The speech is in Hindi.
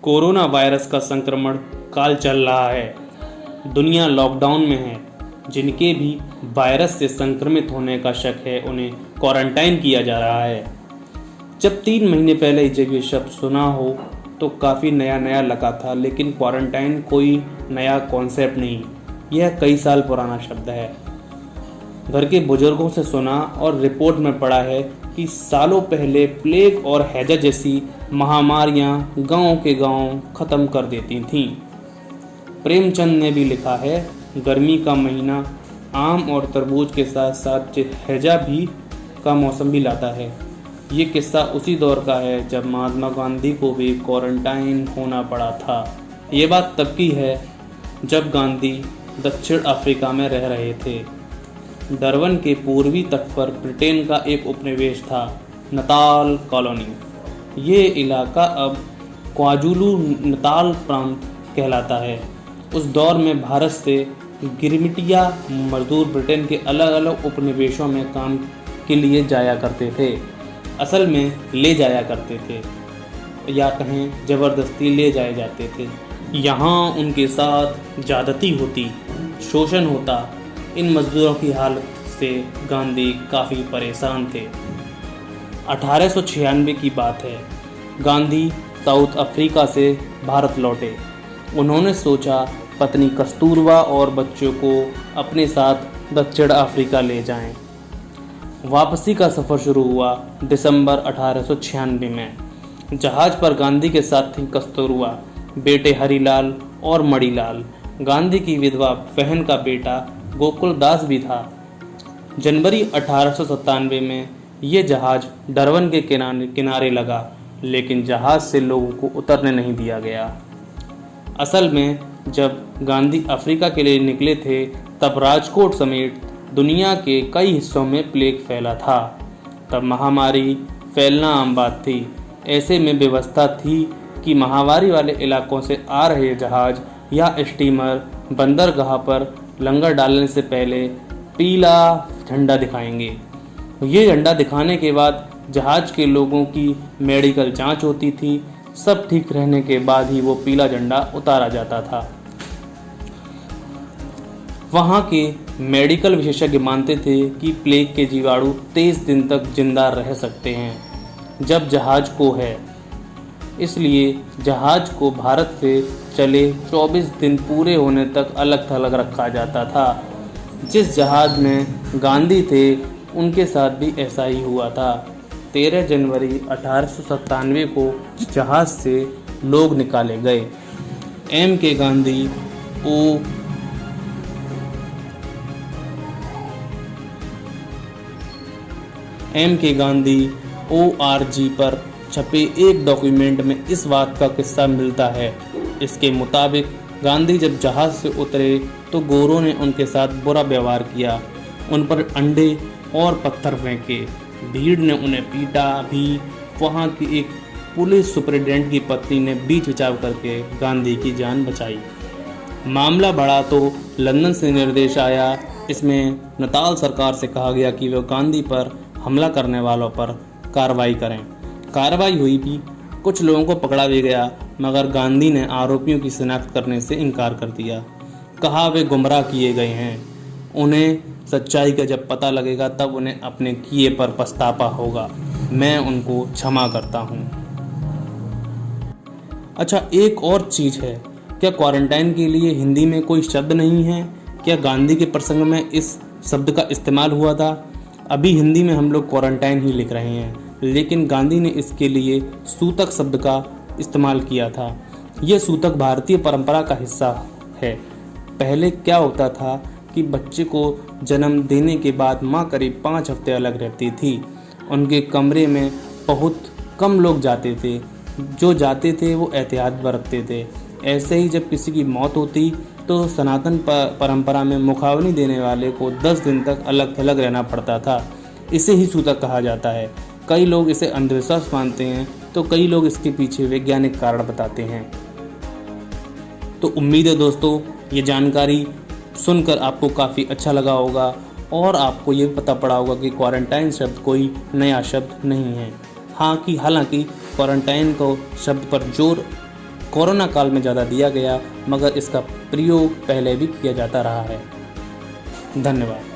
कोरोना वायरस का संक्रमण काल चल रहा है। दुनिया लॉकडाउन में है। जिनके भी वायरस से संक्रमित होने का शक है उन्हें क्वारंटाइन किया जा रहा है। जब 3 महीने पहले जब ये शब्द सुना हो तो काफ़ी नया लगा था, लेकिन क्वारंटाइन कोई नया कॉन्सेप्ट नहीं, यह कई साल पुराना शब्द है। घर के बुजुर्गों से सुना और रिपोर्ट में पढ़ा है कि सालों पहले प्लेग और हैजा जैसी महामारियां गांव के गांव ख़त्म कर देती थीं। प्रेमचंद ने भी लिखा है, गर्मी का महीना आम और तरबूज के साथ साथ हैजा भी का मौसम भी लाता है। ये किस्सा उसी दौर का है जब महात्मा गांधी को भी क्वारंटाइन होना पड़ा था। ये बात तब की है जब गांधी दक्षिण अफ्रीका में रह रहे थे। डरवन के पूर्वी तट पर ब्रिटेन का एक उपनिवेश था, नताल कॉलोनी। ये इलाका अब क्वाजुलू नताल प्रांत कहलाता है। उस दौर में भारत से गिरमिटिया मजदूर ब्रिटेन के अलग अलग उपनिवेशों में काम के लिए जाया करते थे। असल में ले जाया करते थे, या कहें ज़बरदस्ती ले जाए जाते थे। यहाँ उनके साथ ज़्यादती होती, शोषण होता। इन मजदूरों की हालत से गांधी काफ़ी परेशान थे। 1896 की बात है। गांधी साउथ अफ्रीका से भारत लौटे। उन्होंने सोचा पत्नी कस्तूरबा और बच्चों को अपने साथ दक्षिण अफ्रीका ले जाएं। वापसी का सफ़र शुरू हुआ दिसंबर 1896 में। जहाज़ पर गांधी के साथ थी कस्तूरबा, बेटे हरीलाल और मणिलाल। गांधी की विधवा बहन का बेटा गोकुल दास भी था। जनवरी 1897 में ये जहाज़ डरवन के किनारे लगा, लेकिन जहाज़ से लोगों को उतरने नहीं दिया गया। असल में जब गांधी अफ्रीका के लिए निकले थे तब राजकोट समेत दुनिया के कई हिस्सों में प्लेग फैला था। तब महामारी फैलना आम बात थी। ऐसे में व्यवस्था थी कि महामारी वाले इलाकों से आ रहे जहाज़ या स्टीमर बंदरगाह पर लंगर डालने से पहले पीला झंडा दिखाएंगे। ये झंडा दिखाने के बाद जहाज़ के लोगों की मेडिकल जांच होती थी। सब ठीक रहने के बाद ही वो पीला झंडा उतारा जाता था। वहाँ के मेडिकल विशेषज्ञ मानते थे कि प्लेग के जीवाणु 23 दिन तक जिंदा रह सकते हैं जब जहाज़ को है। इसलिए जहाज़ को भारत से चले 24 दिन पूरे होने तक अलग थलग रखा जाता था। जिस जहाज़ में गांधी थे उनके साथ भी ऐसा ही हुआ था। 13 जनवरी 1897 को जहाज़ से लोग निकाले गए। एम के गांधी ORG पर छपे एक डॉक्यूमेंट में इस बात का किस्सा मिलता है। इसके मुताबिक गांधी जब जहाज़ से उतरे तो गोरों ने उनके साथ बुरा व्यवहार किया, उन पर अंडे और पत्थर फेंके। भीड़ ने उन्हें पीटा भी। वहाँ की एक पुलिस सुपरिटेंडेंट की पत्नी ने बीच बचाव करके गांधी की जान बचाई। मामला बढ़ा तो लंदन से निर्देश आया। इसमें नताल सरकार से कहा गया कि वे गांधी पर हमला करने वालों पर कार्रवाई करें। कार्रवाई हुई भी, कुछ लोगों को पकड़ा भी गया, मगर गांधी ने आरोपियों की शिनाख्त करने से इनकार कर दिया। कहा वे गुमराह किए गए हैं, उन्हें सच्चाई का जब पता लगेगा तब उन्हें अपने किए पर पछतावा होगा। मैं उनको क्षमा करता हूँ। अच्छा, एक और चीज़ है, क्या क्वारंटाइन के लिए हिंदी में कोई शब्द नहीं है? क्या गांधी के प्रसंग में इस शब्द का इस्तेमाल हुआ था? अभी हिंदी में हम लोग क्वारंटाइन ही लिख रहे हैं, लेकिन गांधी ने इसके लिए सूतक शब्द का इस्तेमाल किया था। यह सूतक भारतीय परंपरा का हिस्सा है। पहले क्या होता था कि बच्चे को जन्म देने के बाद माँ करीब 5 हफ्ते अलग रहती थी। उनके कमरे में बहुत कम लोग जाते थे। जो जाते थे वो एहतियात बरतते थे। ऐसे ही जब किसी की मौत होती तो सनातन परंपरा में मुखाग्नि देने वाले को 10 दिन तक अलग थलग रहना पड़ता था। इसे ही सूतक कहा जाता है। कई लोग इसे अंधविश्वास मानते हैं तो कई लोग इसके पीछे वैज्ञानिक कारण बताते हैं। तो उम्मीद है दोस्तों ये जानकारी सुनकर आपको काफ़ी अच्छा लगा होगा और आपको ये पता पड़ा होगा कि क्वारंटाइन शब्द कोई नया शब्द नहीं है। हालांकि क्वारंटाइन को शब्द पर जोर कोरोना काल में ज़्यादा दिया गया, मगर इसका प्रयोग पहले भी किया जाता रहा है। धन्यवाद।